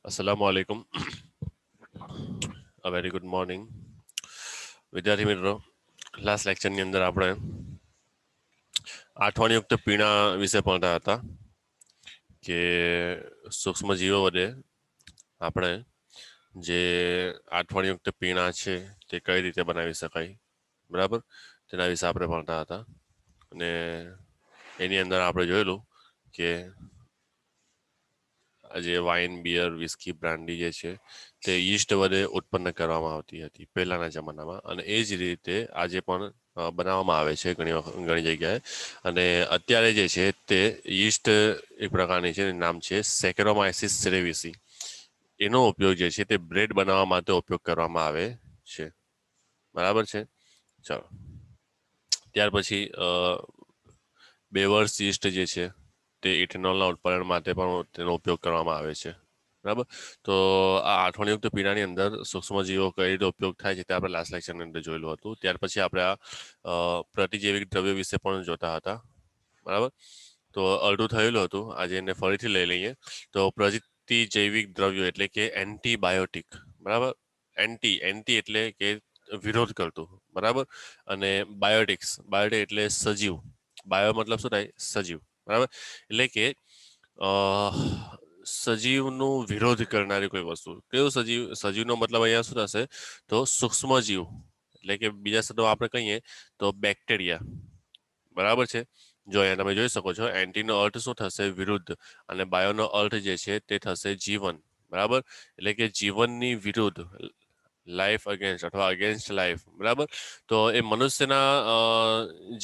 Assalamualaikum. A very good morning. વિદ્યાર્થી મિત્રો, last લેક્ચરની અંદર આપણે આઠવાણીયુક્ત પીણા વિશે ભણતા હતા કે સૂક્ષ્મજીવો વડે આપણે જે આઠવાણીયુક્ત પીણા છે તે કઈ રીતે બનાવી શકાય, બરાબર? તેના વિશે આપણે ભણતા હતા અને એની અંદર આપણે જોયેલું કે જે વાઇન, બિયર, વિસ્કી, બ્રાન્ડી જે છે તે યીસ્ટ વડે ઉત્પન્ન કરવામાં આવતી હતી પહેલાના જમાનામાં, અને એ જ રીતે આજે પણ બનાવવામાં આવે છે ઘણી જગ્યાએ. અને અત્યારે જે છે તે યીસ્ટ એક પ્રકારની છે, નામ છે સેકેરોમાઇસિસ સેરેવિસી. એનો ઉપયોગ જે છે તે બ્રેડ બનાવવા માટે ઉપયોગ કરવામાં આવે છે, બરાબર છે. ચાલો, ત્યાર પછી બેવર્સ યીસ્ટ જે છે તે ઇથેનોલના ઉત્પાદન માટે પણ તેનો ઉપયોગ કરવામાં આવે છે, બરાબર. તો આ આઠવાણીયુક્ત પીણાની અંદર સૂક્ષ્મજીવો કઈ રીતે ઉપયોગ થાય છે તે આપણે લાસ્ટ લેક્ચરની અંદર જોયેલું હતું. ત્યાર પછી આપણે આ પ્રતિજૈવિક દ્રવ્ય વિશે પણ જોતા હતા, બરાબર. તો અડધું થયેલું હતું, આજે એને ફરીથી લઈ લઈએ. તો પ્રતિજૈવિક દ્રવ્યો એટલે કે એન્ટીબાયોટિક, બરાબર. એન્ટી એટલે કે વિરોધ કરતું, બરાબર. અને બાયોટિક એટલે સજીવ. બાયો મતલબ શું થાય? સજીવ, બરાબર. એટલે કે સજીવનું વિરોધ કરનારી કોઈ વસ્તુ. કેવું સજીવ? સજીવનો મતલબ અહીંયા શું થશે? તો સૂક્ષ્મજીવ, એટલે કે બીજા શબ્દોમાં આપણે કહીએ તો બેક્ટેરિયા, બરાબર છે. જો અહીંયા તમે જોઈ શકો છો, એન્ટીનો અર્થ શું થશે? વિરુદ્ધ. અને બાયોનો અર્થ જે છે તે થશે જીવન, બરાબર. એટલે કે જીવનની વિરુદ્ધ, લાઈફ અગેન્સ્ટ અથવા અગેન્સ્ટ લાઈફ, બરાબર. તો એ મનુષ્યના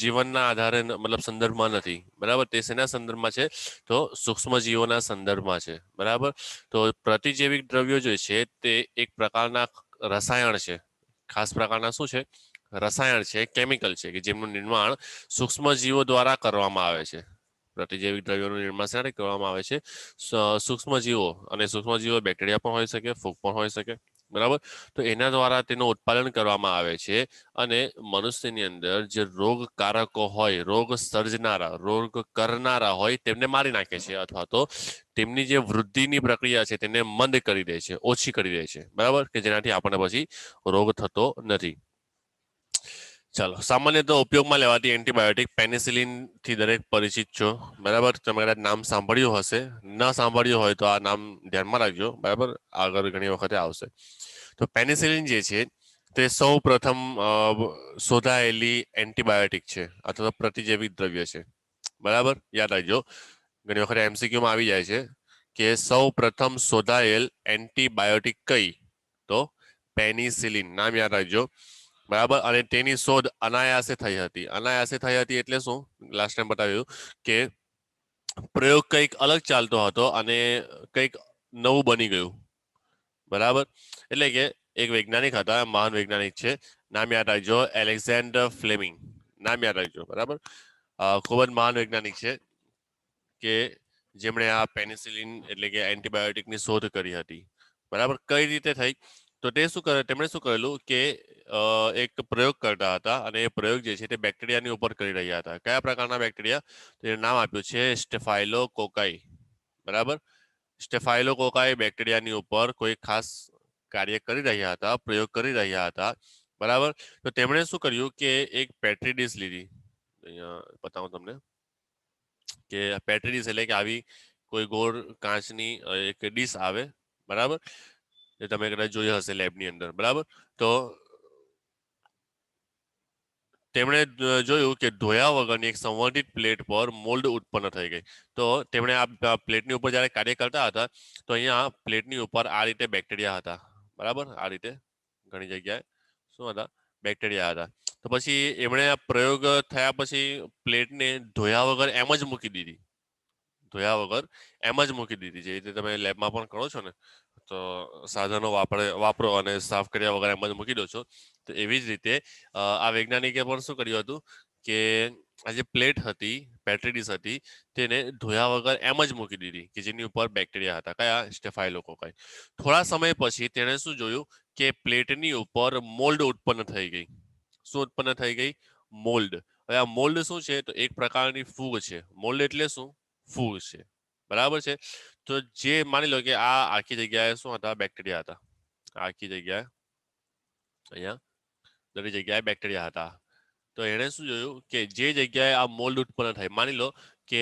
જીવનના આધારે મતલબ સંદર્ભમાં નથી, બરાબર. તે શેના સંદર્ભમાં છે? તો સૂક્ષ્મજીવોના સંદર્ભમાં છે, બરાબર. તો પ્રતિજૈવિક દ્રવ્યો જે છે તે એક પ્રકારના રસાયણ છે, ખાસ પ્રકારના શું છે? રસાયણ છે, કેમિકલ છે, કે જેમનું નિર્માણ સૂક્ષ્મજીવો દ્વારા કરવામાં આવે છે. પ્રતિજૈવિક દ્રવ્યોનું નિર્માણ શેનાથી કરવામાં આવે છે? સૂક્ષ્મજીવો. અને સૂક્ષ્મજીવો બેક્ટેરિયા પણ હોઈ શકે, ફૂગ પણ હોઈ શકે, બરાબર. તો એના દ્વારા તેનું ઉત્પાદન કરવામાં આવે છે. અને મનુષ્યની અંદર જે રોગકારકો હોય, રોગ સર્જનારા, રોગ કરનારા હોય, તેમને મારી નાખે છે, અથવા તો તેમની જે વૃદ્ધિની પ્રક્રિયા છે તેને મંદ કરી દે છે, ઓછી કરી દે છે, બરાબર. કે જેનાથી આપણને પછી રોગ થતો નથી. ચાલો, સામાન્ય તો ઉપયોગમાં લેવાતી એન્ટીબાયોટિક પેનિસિલિન થી દરેક પરિચિત છો, બરાબર. તમે કદાચ નામ સાંભળ્યું હશે, ન સાંભળ્યું હોય તો આ નામ ધ્યાનમાં રાખજો, બરાબર. આગળ ઘણી વખતે આવશે. તો પેનિસિલિન જે છે તે સૌ પ્રથમ શોધાયેલી એન્ટીબાયોટિક છે, અથવા પ્રતિજૈવિક દ્રવ્ય છે, બરાબર. યાદ રાખજો, ઘણી વખત એમસીક્યુમાં આવી જાય છે કે સૌ પ્રથમ શોધાયેલ એન્ટીબાયોટિક કઈ? તો પેનિસિલિન. નામ યાદ રાખજો, બરાબર. અને તેની શોધ અનાયાસે થઈ હતી. અનાયાસે થઈ હતી એટલે શું? લાસ્ટ ટાઈમ બતાવ્યું કે પ્રયોગ કંઈક અલગ ચાલતો હતો અને કંઈક નવું બની ગયું, બરાબર. એટલે કે એક વૈજ્ઞાનિક હતા, મહાન વૈજ્ઞાનિક છે, નામ યાદ રાખજો, એલેક્ઝાન્ડર ફ્લેમિંગ. નામ યાદ રાખજો, બરાબર. ખૂબ જ મહાન વૈજ્ઞાનિક છે કે જેમણે આ પેનિસિલિન એટલે કે એન્ટીબાયોટિકની શોધ કરી હતી, બરાબર. કઈ રીતે થઈ? તો તે શું કરે? તેમણે શું કરેલું કે એક પ્રયોગ કરતા હતા, અને એ પ્રયોગ જે છે તે બેક્ટેરિયાની ઉપર કરી રહ્યા હતા. કયા પ્રકારના બેક્ટેરિયા? તેનું નામ આપ્યું છે સ્ટેફાઇલોકોકાઈ, બરાબર. સ્ટેફાઇલોકોકાઈ બેક્ટેરિયાની ઉપર કોઈ ખાસ કાર્ય કરી રહ્યા હતા, પ્રયોગ કરી રહ્યા હતા, બરાબર. તો તેમણે શું કર્યું કે એક પેટ્રી ડીશ લીધી. અહીંયા બતાવું તમને કે પેટ્રી ડીશ એટલે કે આવી કોઈ ગોળ કાચની એક ડીશ આવે, બરાબર. એ તમે કદાચ જોઈ હશે લેબની અંદર, બરાબર. તો તેમણે જોયું કે ધોયા વગરની એક સંવર્ધિત પ્લેટ પર મોલ્ડ ઉત્પન્ન થઈ ગઈ. તો તેમણે આ પ્લેટની ઉપર જ્યારે કાર્ય કરતા હતા તો અહીંયા પ્લેટની ઉપર આ રીતે બેક્ટેરિયા હતા, બરાબર. આ રીતે ઘણી જગ્યાએ શું હતા? બેક્ટેરિયા હતા. તો પછી એમણે આ પ્રયોગ થયા પછી પ્લેટને ધોયા વગર એમ જ મૂકી દીધી. ધોયા વગર એમ જ મૂકી દીધી. જે રીતે તમે લેબમાં પણ કરો છો ને, તો સાધનો વાપરો અને સાફ કર્યા વગર એમ જ મૂકી દો છો. તો એવી જ રીતે આ વૈજ્ઞાનિકે પણ શું કર્યું હતું કે આ જે પ્લેટ હતી, પેટ્રી ડીશ હતી, તેને ધોયા વગર એમ જ મૂકી દીધી, કે જેની ઉપર બેક્ટેરિયા હતા. કયા? સ્ટેફાઇલોકોકાઈ. થોડા સમય પછી તેણે શું જોયું કે પ્લેટની ઉપર મોલ્ડ ઉત્પન્ન થઈ ગઈ. શું ઉત્પન્ન થઈ ગઈ? મોલ્ડ. હવે આ મોલ્ડ શું છે? તો એક પ્રકારની ફૂગ છે. મોલ્ડ એટલે શું? ફૂગ છે, બરાબર છે. તો જે માની લો કે આ આખી જગ્યાએ શું હતા, બેક્ટેરિયા હતા. આખી જગ્યાએ અહીંયા દરેક જગ્યાએ બેક્ટેરિયા હતા. તો એણે શું જોયું કે જે જગ્યાએ આ મોલ્ડ ઉત્પન્ન થાય, માની લો કે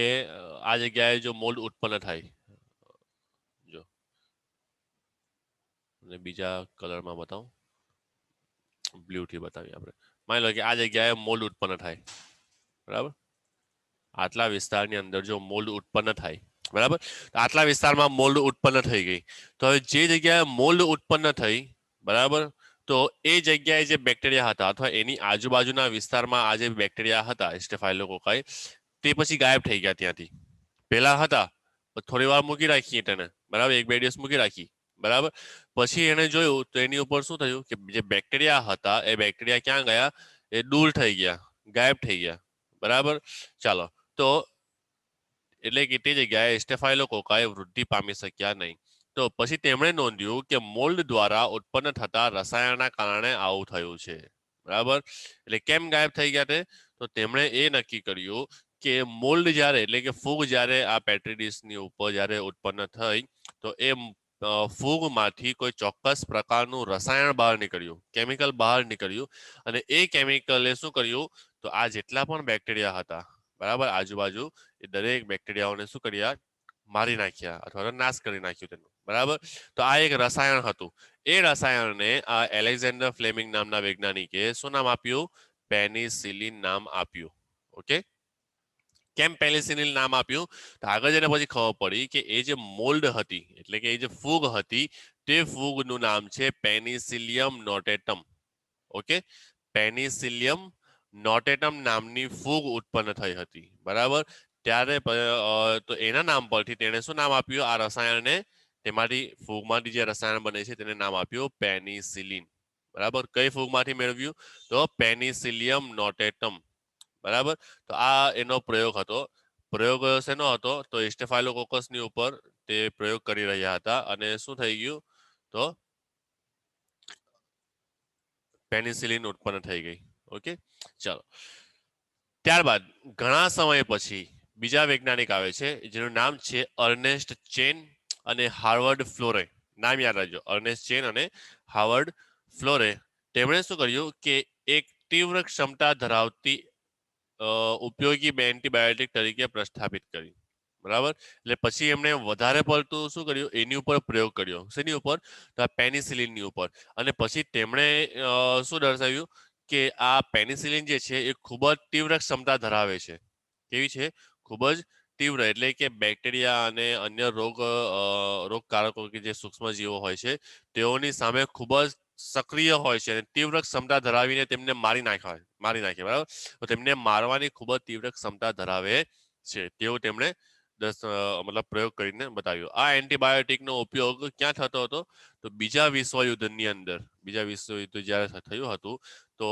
આ જગ્યાએ જો મોલ્ડ ઉત્પન્ન થાય, જો અને બીજા કલરમાં બતાવું, બ્લુ થી બતાવીએ આપણે. માની લો કે આ જગ્યાએ મોલ્ડ ઉત્પન્ન થાય, બરાબર. આટલા વિસ્તારની અંદર જો મોલ્ડ ઉત્પન્ન થાય, બરાબર, તો આટલા વિસ્તારમાં મોલ્ડ ઉત્પન્ન થઈ ગઈ. તો હવે જે જગ્યાએ મોલ્ડ ઉત્પન્ન થઈ, બરાબર, તો એ જગ્યાએ જે બેક્ટેરિયા હતા અથવા એની આજુબાજુના વિસ્તારમાં આ જે બેક્ટેરિયા હતા સ્ટેફાઇલોકોકાઈ, તે પછી ગાયબ થઈ ગયા ત્યાંથી. પેલા હતા, થોડી વાર મૂકી રાખી તેને, બરાબર, 1-2 દિવસ મૂકી રાખી, બરાબર. પછી એને જોયું તો એની ઉપર શું થયું કે જે બેક્ટેરિયા હતા એ બેક્ટેરિયા ક્યાં ગયા, એ દૂર થઈ ગયા, ગાયબ થઈ ગયા, બરાબર. ચાલો, તો એટલે કે તે જગ્યાએ સ્ટેફાઇલોકોકાઈ વૃદ્ધિ પામી શક્યા નહીં. તો પછી તેમણે નોંધ્યું કે મોલ્ડ દ્વારા ઉત્પન્ન થતા રસાયણના કારણે આવું થયું છે, બરાબર. એટલે કેમ ગાયબ થઈ ગયા તે, તો તેમણે એ નક્કી કર્યું કે મોલ્ડ જ્યારે એટલે કે ફૂગ જ્યારે આ પેટ્રી ડીશની ઉપર જ્યારે ઉત્પન્ન થઈ, તો એ ફૂગમાંથી કોઈ ચોક્કસ પ્રકારનું રસાયણ બહાર નીકળ્યું, કેમિકલ બહાર નીકળ્યું, અને એ કેમિકલે શું કર્યું, તો આ જેટલા પણ બેક્ટેરિયા હતા, બરાબર, આજુબાજુ, એ દરેક બેક્ટેરિયાઓને શું કર્યા, મારી નાખ્યા અથવા તો નાશ કરી નાખ્યું તેનું, બરાબર. તો આ એક રસાયણ હતું. એ રસાયણને આ એલેક્ઝાન્ડર ફ્લેમિંગ નામના વૈજ્ઞાનિકે શું નામ આપ્યું, પેનિસિલિન નામ આપ્યું. ઓકે. કેમ પેનિસિલિન નામ આપ્યું, તો આગળ જઈને પછી ખબર પડી કે એ જે મોલ્ડ હતી એટલે કે એ જે ફૂગ હતી, તે ફૂગનું નામ છે પેનિસિલિયમ નોટેટમ. ઓકે. પેનિસિલિયમ નોટેટમ નામની ફૂગ ઉત્પન્ન થઈ હતી, બરાબર. ત્યારે તો એના નામ પરથી તેણે શું નામ આપ્યું આ રસાયણને, તેમાંથી ફૂગમાંથી જે રસાયણ બને છે તેને નામ આપ્યું પેનિસિલિન, બરાબર. કઈ ફૂગમાંથી મેળવ્યું, તો પેનિસિલિયમ નોટેટમ, બરાબર. તો આ એનો પ્રયોગ હતો. પ્રયોગ શેનો હતો, તો સ્ટેફાઇલોકોકસની ઉપર તે પ્રયોગ કરી રહ્યા હતા અને શું થઈ ગયું, તો પેનિસિલિન ઉત્પન્ન થઈ ગઈ. ઓકે. ચાલો, ત્યારબાદ ઘણા સમય પછી બીજા વૈજ્ઞાનિક આવે છે જેનું નામ છે અર્નેસ્ટ ચેન અને હાર્વર્ડ ફ્લોરે. નામ યાદ રાખજો, અર્નેસ્ટ ચેન અને હાર્વર્ડ ફ્લોરે. તેમણે શું કર્યું કે એક તીવ્ર ક્ષમતા ધરાવતી ઉપયોગી એન્ટીબાયોટિક તરીકે પ્રસ્થાપિત કરી, બરાબર. એટલે પછી એમણે વધારે પડતું શું કર્યું, એની ઉપર પ્રયોગ કર્યો. શેની ઉપર, તો આ પેનિસિલિનની ઉપર. અને પછી તેમણે શું દર્શાવ્યું કે આ પેનિસિલિન જે છે એ ખૂબ જ તીવ્ર ક્ષમતા ધરાવે છે. કેવી છે, ખૂબ જ તીવ્ર, એટલે કે બેક્ટેરિયા અને અન્ય રોગકારકો કે જે સૂક્ષ્મજીવો હોય છે તેઓની સામે ખૂબ જ સક્રિય હોય છે અને તીવ્ર ક્ષમતા ધરાવીને તેમને મારી નાખે, બરાબર. તો તેમને મારવાની ખૂબ જ તીવ્ર ક્ષમતા ધરાવે છે તેવું તેમણે મતલબ પ્રયોગ કરીને બતાવ્યું. આ એન્ટીબાયોટિકનો ઉપયોગ ક્યાં થતો હતો, તો બીજા વિશ્વયુદ્ધની અંદર, બીજા વિશ્વયુદ્ધ જ્યારે થયું હતું, તો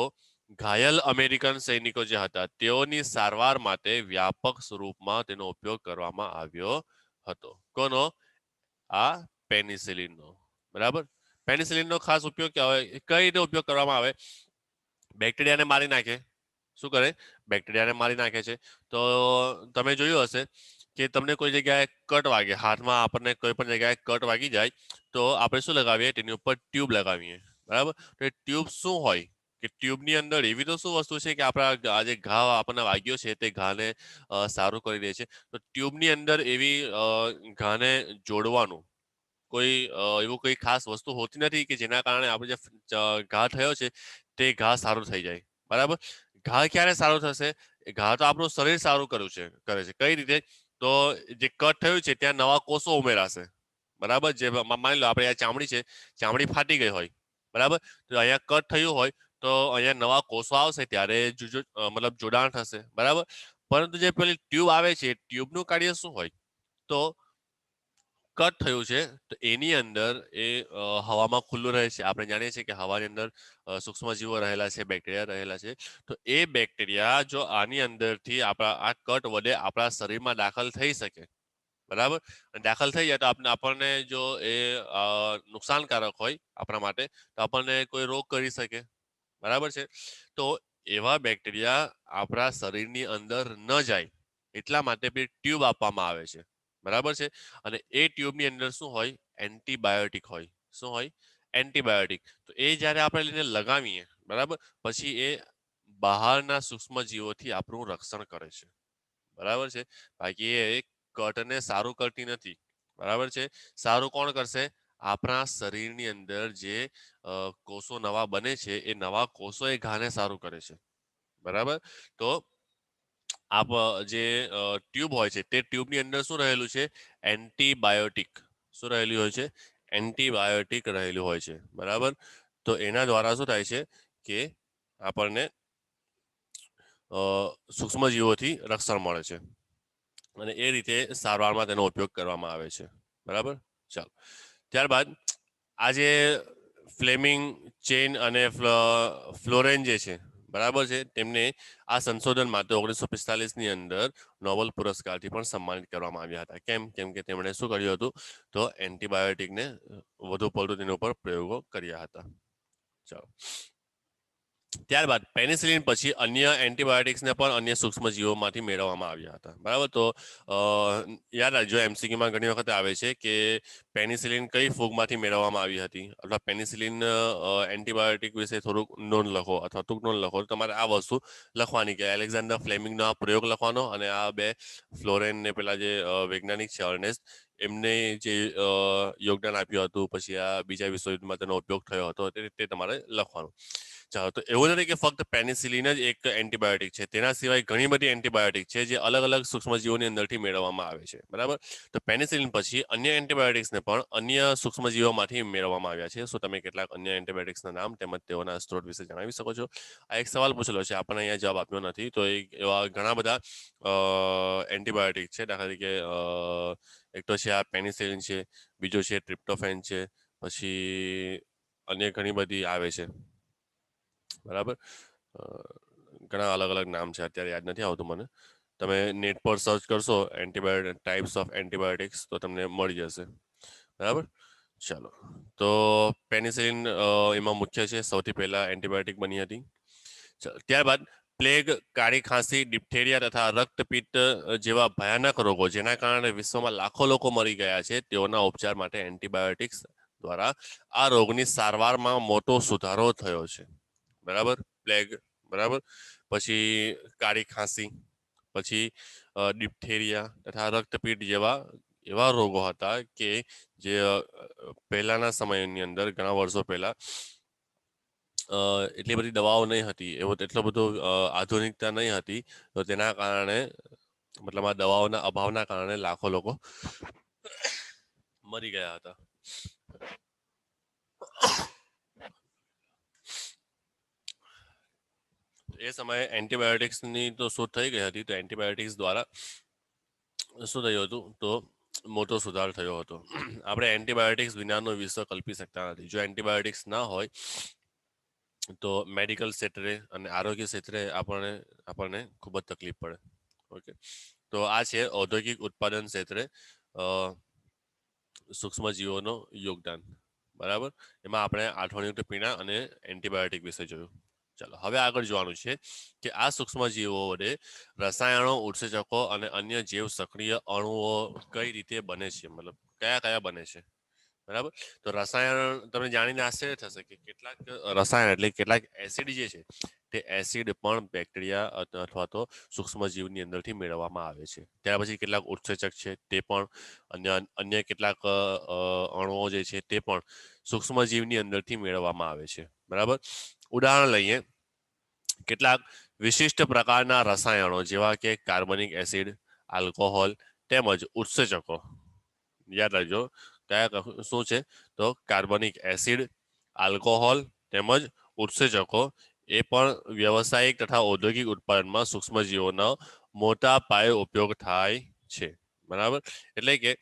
ઘાયલ અમેરિકન સૈનિકો જે હતા તેઓની સારવાર માટે વ્યાપક સ્વરૂપમાં તેનો ઉપયોગ કરવામાં આવ્યો હતો. કોનો, આ પેનિસિલિનનો, બરાબર. પેનિસિલિનનો ખાસ ઉપયોગ કઈ રીતે ઉપયોગ કરવામાં આવે, બેક્ટેરિયાને મારી નાખે. શું કરે, બેક્ટેરિયાને મારી નાખે છે. તો તમે જોયું હશે કે તમને કોઈ જગ્યાએ કટ વાગે, હાથમાં આપણને કોઈ પણ જગ્યાએ કટ વાગી જાય તો આપણે શું લગાવીએ, તેની ઉપર ટ્યુબ લગાવીએ, બરાબર. તો એ ટ્યુબ શું હોય કે ટ્યુબની અંદર એવી તો શું વસ્તુ છે કે આપણા આ જે ઘા આપણને વાગ્યો છે તે ઘાને સારું કરી દે છે. તો ટ્યુબની અંદર એવી ઘાને જોડવાનું કોઈ એવું કોઈ ખાસ વસ્તુ હોતી નથી કે જેના કારણે આપણે જે ઘા થયો છે તે ઘા સારું થઈ જાય, બરાબર. ઘા ક્યારે સારું થશે, ઘા તો આપણું શરીર સારું કરે છે. કઈ રીતે, તો જે કટ થયું છે ત્યાં નવા કોષો ઉમેરાશે, બરાબર. જે માની લો આપણે આ ચામડી છે, ચામડી ફાટી ગઈ હોય, બરાબર. તો અહીંયા કટ થયું હોય તો અહીંયા નવા કોષો આવશે ત્યારે મતલબ જોડાણ થશે, બરાબર. પરંતુ જે પેલી ટ્યુબ આવે છે, ટ્યુબનું કાર્ય શું હોય, તો કટ થયું છે તો એની અંદર એ હવામાં ખુલ્લું રહે છે. આપણે જાણીએ છીએ કે હવાની અંદર સૂક્ષ્મજીવો રહેલા છે, બેક્ટેરિયા રહેલા છે. તો એ બેક્ટેરિયા જો આની અંદરથી આપણા આ કટ વડે આપણા શરીરમાં દાખલ થઈ શકે, બરાબર. દાખલ થઈ જાય તો આપણને જો એ નુકસાનકારક હોય આપણા માટે, તો આપણને કોઈ રોગ કરી શકે, બરાબર છે. તો એવા બેક્ટેરિયા આપણા શરીરની અંદર ન જાય એટલા માટે ટ્યુબ આપવામાં આવે છે, બરાબર છે. અને એ ટ્યુબની અંદર શું હોય? એન્ટીબાયોટિક હોય. શું હોય? એન્ટીબાયોટિક. તો એ જ્યારે આપણે લઈને લગાવીએ, બરાબર, પછી એ બહારના સૂક્ષ્મજીવોથી આપણું રક્ષણ કરે છે. બરાબર છે. બાકી એ કટને સારું કરતી નથી. બરાબર છે. સારું કોણ કરશે? આપણા શરીરની અંદર જે કોષો નવા બને છે એ નવા કોષો એ ઘાને સારું કરે છે. બરાબર. તો આપ જે ટ્યુબ હોય છે તે ટ્યુબની અંદર શું રહેલું છે? એન્ટીબાયોટિક. શું રહેલું હોય છે? એન્ટીબાયોટિક રહેલું હોય છે. બરાબર. તો એના દ્વારા શું થાય છે કે આપણને સૂક્ષ્મજીવોથી રક્ષણ મળે છે અને એ રીતે સારવારમાં તેનો ઉપયોગ કરવામાં આવે છે. બરાબર. ચાલો, ત્યારબાદ આજે ફ્લેમિંગ ચેન અને ફ્લોરેન જે છે, બરાબર છે, તેમને આ સંશોધન માટે 1945ની અંદર નોબેલ પુરસ્કારથી પણ સન્માનિત કરવામાં આવ્યા હતા. કેમ કે તેમણે શું કર્યું હતું? તો એન્ટીબાયોટિકને વધુ પડતું તેના ઉપર પ્રયોગો કર્યા હતા. ચાલો, ત્યારબાદ પેનિસિલિન પછી અન્ય એન્ટીબાયોટિક્સને પણ અન્ય સૂક્ષ્મજીવોમાંથી મેળવવામાં આવ્યા હતા. બરાબર. તો યાદ રાખજો, એમસીક્યુમાં ઘણી વખત આવે છે કે પેનિસિલિન કઈ ફૂગમાંથી મેળવવામાં આવી હતી, અથવા પેનિસિલિન એન્ટીબાયોટિક વિશે થોડુંક નોંધ લખો અથવા ટૂંક નોંધ લખો. તો તમારે આ વસ્તુ લખવાની કે એલેક્ઝાન્ડર ફ્લેમિંગનો આ પ્રયોગ લખવાનો અને આ બે ફ્લોરેન ને પેલા જે વૈજ્ઞાનિક છે અર્નેસ્ટ, એમને જે યોગદાન આપ્યું હતું, પછી આ બીજા વિશ્વયુદ્ધમાં તેનો ઉપયોગ થયો હતો, તે તમારે લખવાનું. ચાલો, તો એવું નથી કે ફક્ત પેનિસિલિન જ એક એન્ટીબાયોટિક છે. તેના સિવાય ઘણી બધી એન્ટીબાયોટિક છે જે અલગ અલગ સૂક્ષ્મજીવોની અંદરથી મેળવવામાં આવે છે. બરાબર. તો પેનિસિલિન પછી અન્ય એન્ટીબાયોટિક્સને પણ અન્ય સૂક્ષ્મજીવોમાંથી મેળવવામાં આવ્યા છે. શું તમે કેટલાક અન્ય એન્ટીબાયોટિક્સના નામ તેમજ તેઓના સ્ત્રોત વિશે જણાવી શકો છો? આ એક સવાલ પૂછેલો છે, આપણને અહીંયા જવાબ આપ્યો નથી. તો એવા ઘણા બધા એન્ટીબાયોટિક છે. દાખલા તરીકે એક તો છે આ પેનિસિલિન છે, બીજો છે ટ્રિપ્ટોફેન છે, પછી અન્ય ઘણી બધી આવે છે. બરાબર. ઘણા અલગ અલગ નામ છે, અત્યારે યાદ નથી આવતું મને. તમે નેટ પર સર્ચ કરશો એન્ટીબાયોટિક ટાઈપ્સ ઓફ એન્ટીબાયોટિક્સ તો તમને મળી જશે. બરાબર. ચાલો, તો પેનિસિલિન એમાં મુખ્ય છે, સૌથી પહેલા એન્ટીબાયોટિક બની હતી. ત્યારબાદ પ્લેગ, કાળી ખાંસી, ડિપ્થેરિયા તથા રક્તપિત્ત જેવા ભયાનક રોગો જેના કારણે વિશ્વમાં લાખો લોકો મરી ગયા છે, તેઓના ઉપચાર માટે એન્ટીબાયોટિક્સ દ્વારા આ રોગની સારવારમાં મોટો સુધારો થયો છે. બરાબર. પ્લેગ, બરાબર, પછી કાળી ખાંસી, પછી ડિપ્થેરિયા તથા રક્તપીઠ જેવા એવા રોગો હતા કે જે પહેલાના સમયની અંદર ઘણા વર્ષો પહેલા એટલી બધી દવાઓ નહીં હતી, એટલો બધો આધુનિકતા નહીં હતી. તો તેના કારણે, મતલબ આ દવાઓના અભાવના કારણે લાખો લોકો મરી ગયા હતા. એ સમયે એન્ટીબાયોટિક્સની તો શોધ થઈ ગઈ હતી. તો એન્ટીબાયોટિક્સ દ્વારા શું થયું હતું? તો મોટો સુધાર થયો હતો. આપણે એન્ટીબાયોટિક્સ વિનાનો વિશ્વ કલ્પી શકતા નથી. જો એન્ટીબાયોટિક્સ ના હોય તો મેડિકલ ક્ષેત્રે અને આરોગ્ય ક્ષેત્રે આપણને ખૂબ જ તકલીફ પડે. ઓકે, તો આ છે ઔદ્યોગિક ઉત્પાદન ક્ષેત્રે સૂક્ષ્મજીવોનો યોગદાન. બરાબર. એમાં આપણે આઠવણયુક્ત પીણા અને એન્ટીબાયોટિક વિશે જોયું. ચાલો, હવે આગળ જોવાનું છે કે આ સૂક્ષ્મજીવો વડે રસાયણો, ઉત્સેચકો અને અન્ય જૈવ સક્રિય અણુઓ કઈ રીતે બને છે, મતલબ કયા કયા બને છે. બરાબર. તો રસાયણ તમને જાણીને આશ્ચર્ય થશે કે કેટલાક રસાયણ એટલે કેટલાક એસિડ જે છે તે એસિડ પણ બેક્ટેરિયા અથવા તો સૂક્ષ્મજીવની અંદરથી મેળવવામાં આવે છે. ત્યાર પછી કેટલાક ઉત્સેચક છે તે પણ અન્ય કેટલાક અણુઓ જે છે તે પણ સૂક્ષ્મજીવની અંદરથી મેળવવામાં આવે છે. બરાબર. ઉદાહરણ લઈએ, કેટલાક વિશિષ્ટ પ્રકારના રસાયણો જેવા કે કાર્બનિક એસિડ, આલ્કોહોલ તેમજ ઉત્સેચકો. યાદ રાખજો, કયા શું છે? તો કાર્બનિક એસિડ, આલ્કોહોલ તેમજ ઉત્સેચકો એ પણ વ્યવસાયિક તથા ઔદ્યોગિક ઉત્પાદનમાં સૂક્ષ્મજીવોનો મોટા પાયે ઉપયોગ થાય છે. બરાબર. એટલે કે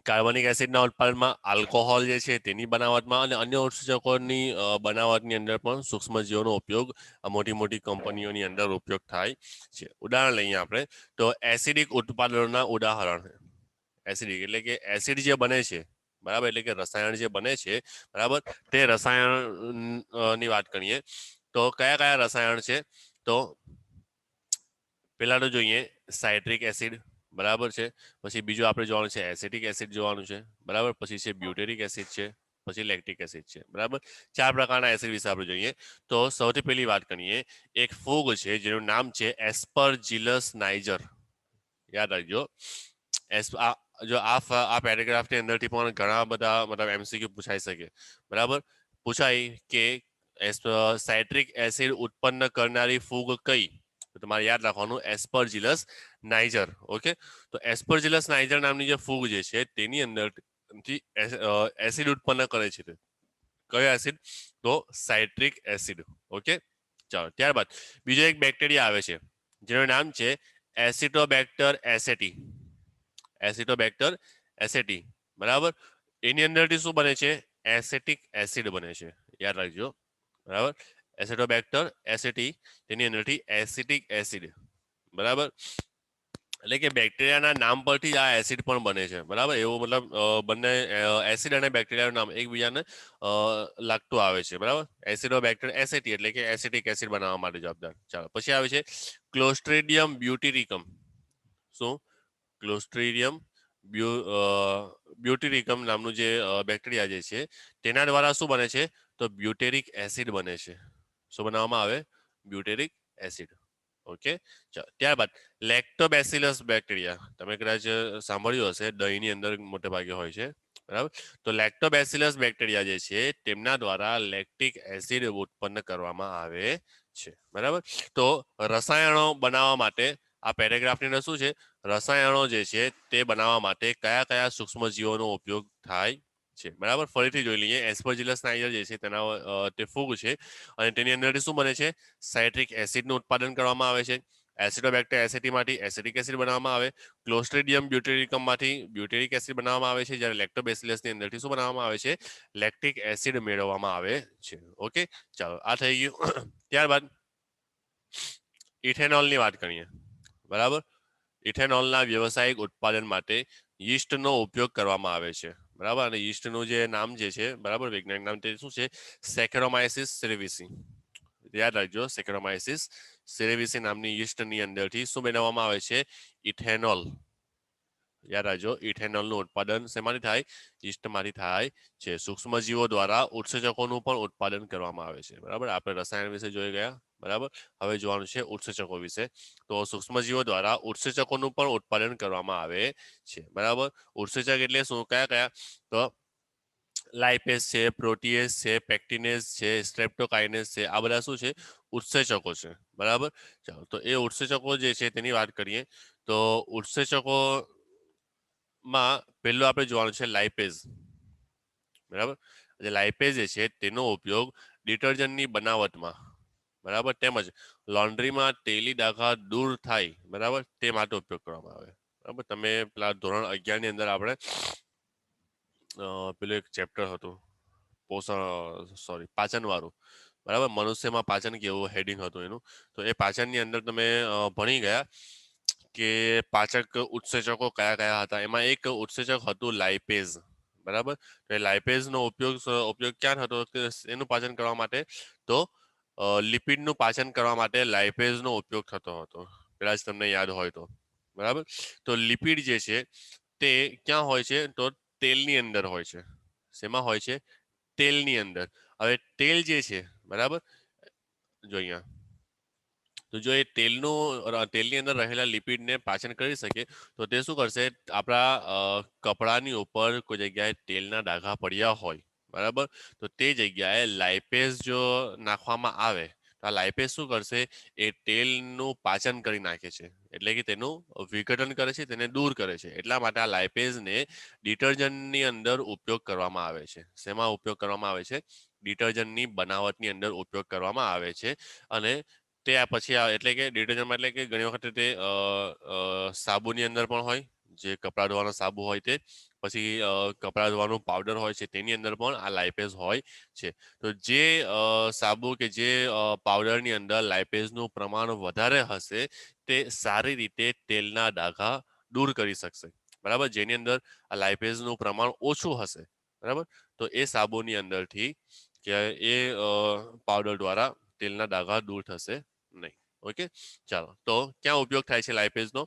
કાર્બનિક એસિડના ઉત્પાદનમાં, આલ્કોહોલ જે છે તેની બનાવટમાં અને અન્ય ઉત્સેચકોની બનાવટની અંદર પણ સૂક્ષ્મજીવોનો ઉપયોગ મોટી મોટી કંપનીઓની અંદર ઉપયોગ થાય છે. ઉદાહરણ લઈએ આપણે, તો એસિડિક ઉત્પાદનોના ઉદાહરણ. એસિડિક એટલે કે એસિડ જે બને છે, બરાબર, એટલે કે રસાયણ જે બને છે, બરાબર, તે રસાયણ ની વાત કરીએ તો કયા કયા રસાયણ છે? તો પેલા તો જોઈએ સાઇટ્રિક એસિડ, બરાબર છે. પછી બીજું આપણે જોવાનું છે એસિટિક એસિડ જોવાનું છે, બરાબર. પછી છે બ્યુટેરિક એસિડ છે, પછી લેક્ટિક એસિડ છે, બરાબર. 4 પ્રકારના એસિડ વિશે આપણે જોઈએ. તો સૌથી પહેલી વાત કરીએ, એક ફૂગ છે જેનું નામ છે એસ્પરજીલસ નાઇજર. યાદ રાખજો. જો આ પેરેગ્રાફની અંદરથી પણ ઘણા બધા મતલબ એમસીક્યુ પૂછાઈ શકે, બરાબર. પૂછાય કે સાઇટ્રિક એસિડ ઉત્પન્ન કરનારી ફૂગ કઈ? તો તમારે યાદ રાખવાનું એસ્પરજીલસ નાઇજર. ઓકે, તો એસ્પરજીલસ નાઇજર નામની જે ફૂગ જે છે તેની અંદરથી એસિડ ઉત્પન્ન કરે છે. કયો એસિડ? તો સાઇટ્રિક એસિડ. ઓકે, ચાલો. ત્યારબાદ બીજો એક બેક્ટેરિયા આવે છે જેનું નામ છે એસિટોબેક્ટર એસેટી. એસિટોબેક્ટર એસેટી, બરાબર. એની અંદરથી શું બને છે? એસેટિક એસિડ બને છે. યાદ રાખજો, બરાબર. એસિટોબેક્ટર એસેટી, તેની અંદરથી એસિટિક એસિડ, બરાબર. એટલે કે બેક્ટેરિયાના નામ પરથી જ આ એસિડ પણ બને છે, બરાબર. એવું મતલબ બંને એસિડ અને બેક્ટેરિયાનું નામ એકબીજાને લાગતું આવે છે, બરાબર. એસિડોબેક્ટર એસેટી એટલે કે એસિટિક એસિડ બનાવવા માટે જવાબદાર. ચાલો, પછી આવે છે ક્લોસ્ટ્રીડિયમ બ્યુટીરિકમ. શું? ક્લોસ્ટ્રીડિયમ બ્યુટીરિકમ નામનું જે બેક્ટેરિયા જે છે તેના દ્વારા શું બને છે? તો બ્યુટેરિક એસિડ બને છે. શું બનાવવામાં આવે? બ્યુટેરિક એસિડ. ઓકે, ચાલો. ત્યારબાદ લેક્ટોબેસિલસ બેક્ટેરિયા, તમે કદાચ સાંભળ્યું હશે, દહીંની અંદર મોટે ભાગે હોય છે, બરાબર. તો લેક્ટોબેસિલસ બેક્ટેરિયા જે છે તેમના દ્વારા લેક્ટિક એસિડ ઉત્પન્ન કરવામાં આવે છે, બરાબર. તો રસાયણો બનાવવા માટે આ પેરેગ્રાફની અંદર શું છે? રસાયણો જે છે તે બનાવવા માટે કયા કયા સૂક્ષ્મજીવોનો ઉપયોગ થાય છે, બરાબર. ફરીથી જોઈ લઈએ. એસ્પરજીલસ નાઇજર જે છે તેના તે ફૂગ છે અને તેની અંદરથી શું બને છે? સાઇટ્રિક એસિડનું ઉત્પાદન કરવામાં આવે છે. એસિડોબેક્ટર એસેટીમાંથી એસિટિક એસિડ બનાવવામાં આવે. ક્લોસ્ટ્રીડિયમ બ્યુટેરિકમમાંથી બ્યુટેરિક એસિડ બનાવવામાં આવે છે. જ્યારે લેક્ટોબેસિલસની અંદરથી શું બનાવવામાં આવે છે? લેક્ટિક એસિડ મેળવવામાં આવે છે. ઓકે, ચાલો. આ થઈ ગયું. ત્યારબાદ ઇથેનોલની વાત કરીએ, બરાબર. ઇથેનોલના વ્યવસાયિક ઉત્પાદન માટે યીસ્ટનો ઉપયોગ કરવામાં આવે છે, બરાબર. અને યીસ્ટનું જે નામ જે છે, બરાબર, વૈજ્ઞાનિક નામ તે શું છે? સેકેરોમાઇસિસ સેરેવિસી. યાદ રાખજો, સેકેરોમાઇસિસ સેરેવિસી નામની યીસ્ટની અંદરથી શું બનાવવામાં આવે છે? ઇથેનોલ. યાદ રાખજો, ઇથેનોલનું ઉત્પાદન શેમાંથી થાય? યીસ્ટમાંથી થાય છે. સૂક્ષ્મજીવો દ્વારા ઉત્સેચકોનું પણ ઉત્પાદન કરવામાં આવે છે, બરાબર. આપણે રસાયણ વિશે જોઈ ગયા, બરાબર. હવે જોવાનું છે ઉત્સેચકો વિશે. તો સૂક્ષ્મજીવો દ્વારા ઉત્સેચકોનું પણ ઉત્પાદન કરવામાં આવે છે, બરાબર. ઉત્સેચક એટલે શું? કયા કયા? તો લાઇપેઝ છે, પ્રોટીએઝ છે, પેક્ટિનેઝ છે, સ્ટ્રેપ્ટોકાઇનેઝ છે. આ બધા શું છે? ઉત્સેચકો છે, બરાબર. ચાલો, તો એ ઉત્સેચકો જે છે તેની વાત કરીએ. તો ઉત્સેચકોમાં પહેલું આપણે જોવાનું છે લાઇપેઝ, બરાબર. જે લાઇપેઝ જે છે તેનો ઉપયોગ ડિટર્જન્ટની બનાવટમાં, બરાબર, તેમજ લોન્ડ્રીમાં તેલી ડાઘા દૂર થાય, બરાબર, તે માટે ઉપયોગ કરવામાં આવે, બરાબર. તમે પેલા ધોરણ 11 ની અંદર આપણે પેલું એક ચેપ્ટર હતું પાચન વાળું, બરાબર. મનુષ્યમાં પાચન કેવું હેડિંગ હતું એનું. તો એ પાચનની અંદર તમે ભણી ગયા કે પાચક ઉત્સેચકો કયા કયા હતા. એમાં એક ઉત્સેચક હતું લાઇપેઝ, બરાબર. તો એ લાઇપેઝનો ઉપયોગ ક્યાં થતો? એનું પાચન કરવા માટે, તો લિપિડનું પાચન કરવા માટે લાઇપેઝનો ઉપયોગ થતો હતો, કદાચ તમને યાદ હોય તો, બરાબર. તો લિપિડ જે છે તે ક્યાં હોય છે? તો તેલની અંદર હોય છે. શેમાં હોય છે? તેલની અંદર. હવે તેલ જે છે, બરાબર, જો અહીંયા, તો જો એ તેલની અંદર રહેલા લિપિડને પાચન કરી શકે તો તે શું કરશે? આપણા કપડાની ઉપર કોઈ જગ્યાએ તેલના ડાઘા પડ્યા હોય, બરાબર, તો તે જગ્યાએ લાઇપેઝ જો નાખવામાં આવે તો આ લાઇપેઝ શું કરશે? એ તેલનું પાચન કરી નાખે છે, એટલે કે તેનું વિઘટન કરે છે, તેને દૂર કરે છે. એટલા માટે આ લાઇપેઝને ડિટર્જન્ટની અંદર ઉપયોગ કરવામાં આવે છે. શેમાં ઉપયોગ કરવામાં આવે છે? ડિટર્જન્ટની બનાવટની અંદર ઉપયોગ કરવામાં આવે છે. અને તે આ પછી એટલે કે ડિટર્જન્ટમાં એટલે કે ઘણી વખત તે સાબુની અંદર પણ હોય, જે કપડાં ધોવાનો સાબુ હોય તે, પછી કપડાં ધોવાનું પાવડર હોય છે તેની અંદર પણ આ લાઇપેઝ હોય છે. તો જે સાબુ કે જે પાવડરની અંદર લાઇપેઝનું પ્રમાણ વધારે હશે તે સારી રીતે તેલના ડાઘા દૂર કરી શકશે, બરાબર. જેની અંદર આ લાઇપેઝનું પ્રમાણ ઓછું હશે, બરાબર, તો એ સાબુની અંદરથી કે એ પાવડર દ્વારા તેલના ડાઘા દૂર થશે નહીં. ઓકે, ચાલો. તો ક્યાં ઉપયોગ થાય છે લાઇપેઝનો?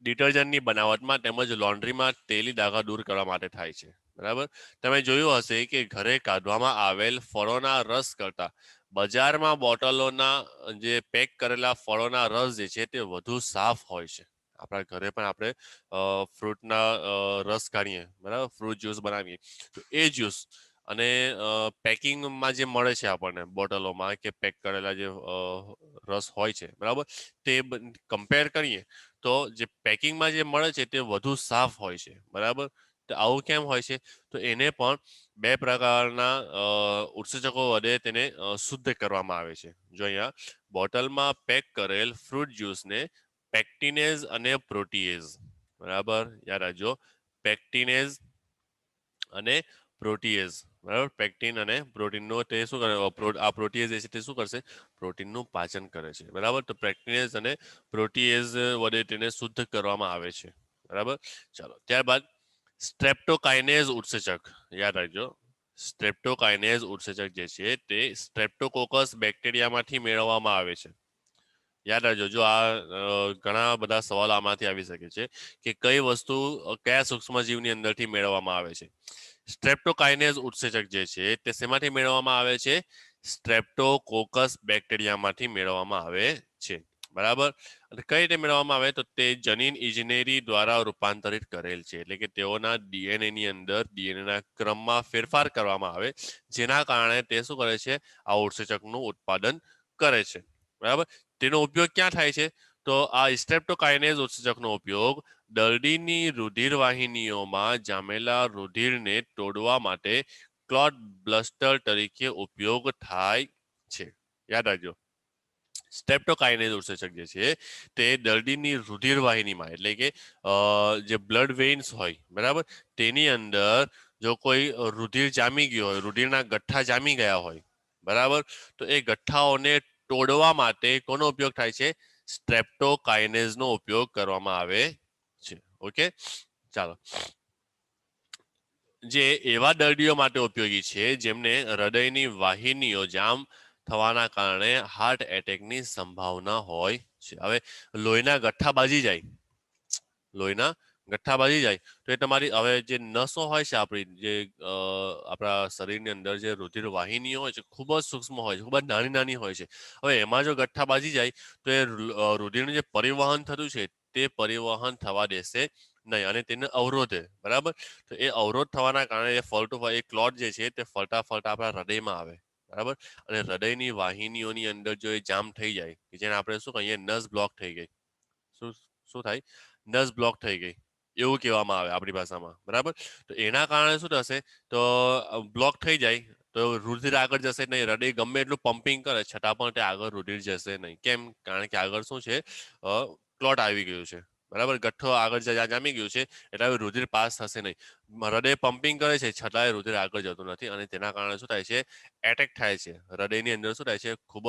ડિટર્જન્ટની બનાવટમાં તેમજ લોન્ડ્રીમાં તેલી ડાઘા દૂર કરવા માટે થાય છે. બરાબર. તમે જોયું હશે કે ઘરે કાઢવામાં આવેલ ફળોના રસ કરતા બજારમાં બોટલોના જે પેક કરેલા ફળોના રસ જે છે તે વધુ સાફ હોય છે. આપણા ઘરે પણ આપણે ફ્રૂટના રસ કાઢીએ, બરાબર, ફ્રૂટ જ્યુસ બનાવીએ તો એ જ્યુસ અને પેકિંગમાં જે મળે છે આપણને બોટલોમાં કે પેક કરેલા જે રસ હોય છે, બરાબર, તે કમ્પેર કરીએ તો જે પેકિંગમાં જે મળે છે તે વધુ સાફ હોય છે. બરાબર. તો આવું કેમ હોય છે? તો એને પણ બે પ્રકારના ઉત્સેચકો વડે તેને શુદ્ધ કરવામાં આવે છે. જો અહીંયા બોટલમાં પેક કરેલ ફ્રૂટ જ્યુસને પેક્ટિનેઝ અને પ્રોટીએઝ, બરાબર, યાદ રાખજો, પેક્ટિનેઝ અને પ્રોટીએઝ, બરાબર, પેક્ટિન અને પ્રોટીનનો તે શું કરે, આ પ્રોટીએઝ છે તે શું કરશે, પ્રોટીનનું પાચન કરે છે. બરાબર. તો પેક્ટિનેઝ અને પ્રોટીએઝ વડે તેને શુદ્ધ કરવામાં આવે છે. બરાબર. ચાલો, ત્યારબાદ સ્ટ્રેપ્ટોકાઇનેઝ ઉત્સેચક યાદ રાખજો. સ્ટ્રેપ્ટોકાઇનેઝ ઉત્સેચક જે છે તે સ્ટ્રેપ્ટોકોકસ બેક્ટેરિયામાંથી મેળવવામાં આવે છે. યાદ રાખજો. જો આ ઘણા બધા સવાલ આમાંથી આવી શકે છે કે કઈ વસ્તુ કયા સૂક્ષ્મજીવની અંદરથી મેળવવામાં આવે છે. સ્ટ્રેપ્ટોકાઇનેઝ ઉત્સેચક જે છે તે શેમાંથી મેળવવામાં આવે છે? સ્ટ્રેપ્ટોકોકસ બેક્ટેરિયામાંથી મેળવવામાં આવે છે. બરાબર. અને કઈ રીતે મેળવવામાં આવે? તો તે જનીન ઇજનેરી દ્વારા રૂપાંતરિત કરેલ છે. એટલે કે તેઓના ડીએનએ ની અંદર ડીએનએ ના ક્રમમાં ફેરફાર કરવામાં આવે, જેના કારણે તે શું કરે છે, આ ઉત્સેચકનું ઉત્પાદન કરે છે. બરાબર. તેનો ઉપયોગ ક્યાં થાય છે? તો આ સ્ટ્રેપ્ટોકાઇનેઝ ઉત્સેચકનો ઉપયોગ દર્દીની રુધિરવાહિનીઓમાં જામેલા રુધિરને તોડવા માટે ક્લોટ બ્લસ્ટર તરીકે ઉપયોગ થાય છે. યાદ રાખજો. સ્ટ્રેપ્ટોકાઇનેઝ ઉત્સેચક જે છે તે દર્દીની રુધિરવાહિનીમાં, એટલે કે જે બ્લડ વેઇન્સ હોય, બરાબર, તેની અંદર જો કોઈ રુધિર જામી ગયું હોય, રુધિરના ગઠ્ઠા જામી ગયા હોય, બરાબર, તો એ ગઠ્ઠાઓને તોડવા માટે કોનો ઉપયોગ થાય છે? સ્ટ્રેપ્ટોકાઇનેઝનો ઉપયોગ કરવામાં આવે છે. ઓકે, ચાલો. જે એવા દર્દીઓ માટે ઉપયોગી છે જેમને હૃદયની વાહિનીઓ જામ થવાના કારણે હાર્ટ એટેકની સંભાવના હોય છે. હવે લોહીના ગઠ્ઠા બાજી જાય, લોહીના ગઠ્ઠા બાજી જાય તો એ તમારી હવે જે નસો હોય છે આપણી, જે આપણા શરીરની અંદર જે રુધિર વાહિનીઓ હોય છે ખૂબ જ સૂક્ષ્મ હોય છે, ખૂબ જ નાની નાની હોય છે. હવે એમાં જો ગઠ્ઠા બાજી જાય તો એ રુધિરનું જે પરિવહન થતું છે તે પરિવહન થવા દેશે નહીં અને તેને અવરોધે. બરાબર. તો એ અવરોધ થવાના કારણે એ એ ક્લોટ જે છે તે ફરતા ફરતા આપણા હૃદયમાં આવે. બરાબર. અને હૃદયની વાહિનીઓની અંદર જો એ જામ થઈ જાય, જેને આપણે શું કહીએ, નસ બ્લોક થઈ ગઈ. શું શું થાય? નસ બ્લોક થઈ ગઈ એવું કહેવામાં આવે આપણી ભાષામાં. બરાબર. તો એના કારણે શું થશે? તો બ્લોક થઈ જાય તો રુધિર આગળ જશે નહીં. હૃદય ગમે એટલું પમ્પિંગ કરે છતાં પણ તે આગળ રુધિર જશે નહીં. કેમ? કારણ કે આગળ શું છે, ક્લોટ આવી ગયું છે. બરાબર. ગઠ્ઠો આગળ જામી ગયું છે એટલે હવે રુધિર પાસ થશે નહીં. હૃદય પમ્પિંગ કરે છે છતાંય રુધિર આગળ જતું નથી અને તેના કારણે શું થાય છે? એટેક થાય છે. હૃદયની અંદર શું થાય છે? ખૂબ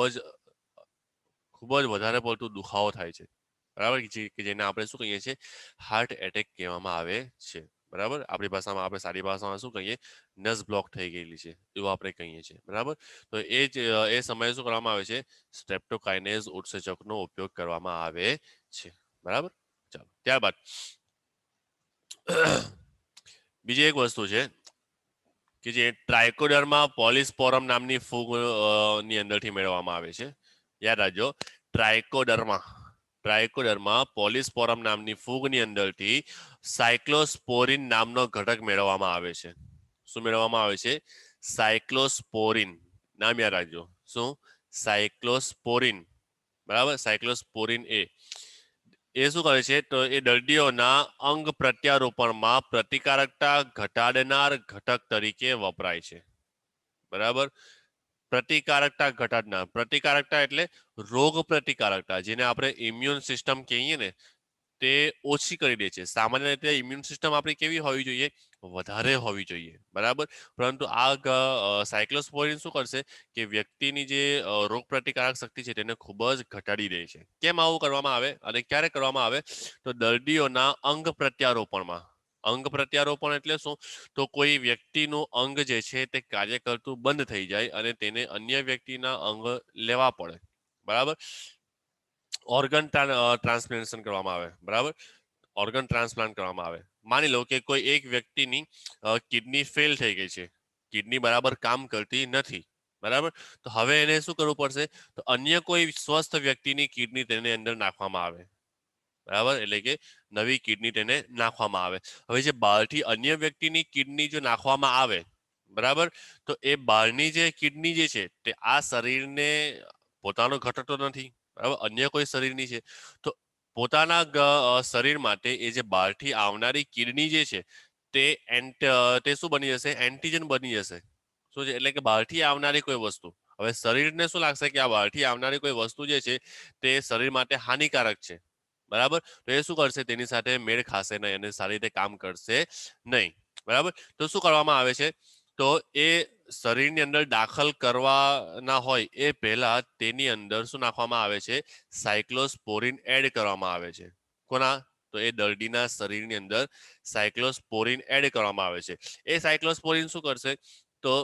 જ વધારે પડતું દુખાવો થાય છે. બરાબર. કે જેને આપણે શું કહીએ છીએ? હાર્ટ એટેક કહેવામાં આવે છે. બરાબર. આપણી ભાષામાં, આપણે સારી ભાષામાં શું કહીએ? નસ બ્લોક થઈ ગયેલી છે એવું આપણે કહીએ છીએ. બરાબર. તો એ સમયે શું કરવામાં આવે છે? સ્ટ્રેપ્ટોકાઇનેઝ ઉત્સેચકનો ઉપયોગ કરવામાં આવે છે. બરાબર. ચાલો, ત્યારબાદ બીજી એક વસ્તુ છે કે જે ટ્રાયકોડર્મા પોલિસ્પોરમ નામની ફૂગ ની અંદરથી મેળવવામાં આવે છે. યાદ રાખજો. ટ્રાયકોડર્મા પોલિસ્પોરમ નામની ફૂગની અંદરથી સાયક્લોસ્પોરિન નામનો ઘટક મેળવવામાં આવે છે. શું મેળવવામાં આવે છે? સાયક્લોસ્પોરિન. નામ યાદ રાખજો. શું? સાયક્લોસ્પોરિન. બરાબર. સાયક્લોસ્પોરિન એ શું કરે છે? તો એ દર્દીઓના અંગ પ્રત્યારોપણમાં પ્રતિકારકતા ઘટાડનાર ઘટક તરીકે વપરાય છે. બરાબર. પ્રતિકારકતા ઘટાડનાર. પ્રતિકારકતા એટલે રોગ પ્રતિકારકતા, જેને આપણે ઇમ્યુન સિસ્ટમ કહીએ ને, તે ઓછી કરી દે છે. સામાન્ય રીતે ઇમ્યુન સિસ્ટમ આપણી કેવી હોવી જોઈએ? વધારે હોવી જોઈએ. બરાબર. પરંતુ આ સાયક્લોસ્પોરિન શું કરશે કે વ્યક્તિની જે રોગ પ્રતિકારક શક્તિ છે તેને ખૂબ જ ઘટાડી દે છે. કેમ આવું કરવામાં આવે અને ક્યારે કરવામાં આવે? તો દર્દીઓના અંગ પ્રત્યારોપણમાં. અંગ પ્રત્યારોપણ એટલે શું? તો કોઈ વ્યક્તિનું અંગ જે છે તે કાર્ય કરતું બંધ થઈ જાય અને તેને અન્ય વ્યક્તિના અંગ લેવા પડે. બરાબર. ઓર્ગન ટ્રાન્સપ્લાન્ટેશન કરવામાં આવે. બરાબર. ઓર્ગન ટ્રાન્સપ્લાન્ટ કરવામાં આવે. માની લો કે કોઈ એક વ્યક્તિની કિડની ફેલ થઈ ગઈ છે, કિડની બરાબર કામ કરતી નથી, બરાબર. તો હવે એને શું કરવું પડશે? તો અન્ય કોઈ સ્વસ્થ વ્યક્તિની કિડની તેની અંદર નાખવામાં આવે, બરાબર. એટલે કે નવી કિડની તેને નાખવામાં આવે. હવે જે બહારથી અન્ય વ્યક્તિની કિડની જો નાખવામાં આવે, બરાબર, તો એ બહારની જે કિડની જે છે તે આ શરીરને પોતાનો ઘટક તો નથી, બરાબર, અન્ય કોઈ શરીરની છે. તો પોતાના શરીર માટે એ જે બહારથી આવનારી કિડની જે છે તે તે શું બની જશે? એન્ટીજન બની જશે. શું છે? એટલે કે બહારથી આવનારી કોઈ વસ્તુ. હવે શરીરને શું લાગશે કે આ બહારથી આવનારી કોઈ વસ્તુ જે છે તે શરીર માટે હાનિકારક છે, બરાબર. તો એ શું કરશે? તેની સાથે મેળ ખાશે નહીં અને સારી રીતે કામ કરશે નહીં, બરાબર. તો શું કરવામાં આવે છે? તો એ શરીરની અંદર દાખલ કરવાના હોય એ પહેલા તેની અંદર શું નાખવામાં આવે છે? સાયક્લોસ્પોરિન એડ કરવામાં આવે છે. કોના? તો એ દર્દીના શરીરની અંદર સાયક્લોસ્પોરિન એડ કરવામાં આવે છે. એ સાયક્લોસ્પોરિન શું કરશે? તો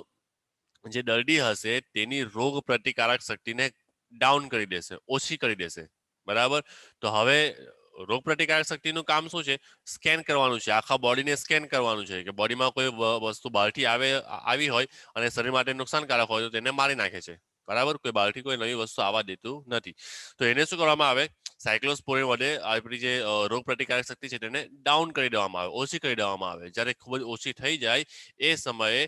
જે દર્દી હશે તેની રોગ પ્રતિકારક શક્તિને ડાઉન કરી દેશે, ઓછી કરી દેશે, બરાબર. તો હવે રોગ પ્રતિકારક શક્તિનું કામ શું છે? સ્કેન કરવાનું છે, આખા બોડીને સ્કેન કરવાનું છે કે બોડીમાં કોઈ વસ્તુ બહારથી આવી હોય અને શરીર માટે નુકસાનકારક હોય તો તેને મારી નાખે છે, બરાબર. કોઈ બહારથી કોઈ નવી વસ્તુ આવવા દેતું નથી. તો એને શું કરવામાં આવે? સાયક્લોસ્પોરિન વડે આપણી જે રોગ પ્રતિકારક શક્તિ છે તેને ડાઉન કરી દેવામાં આવે, ઓછી કરી દેવામાં આવે. જ્યારે ખૂબ જ ઓછી થઈ જાય એ સમયે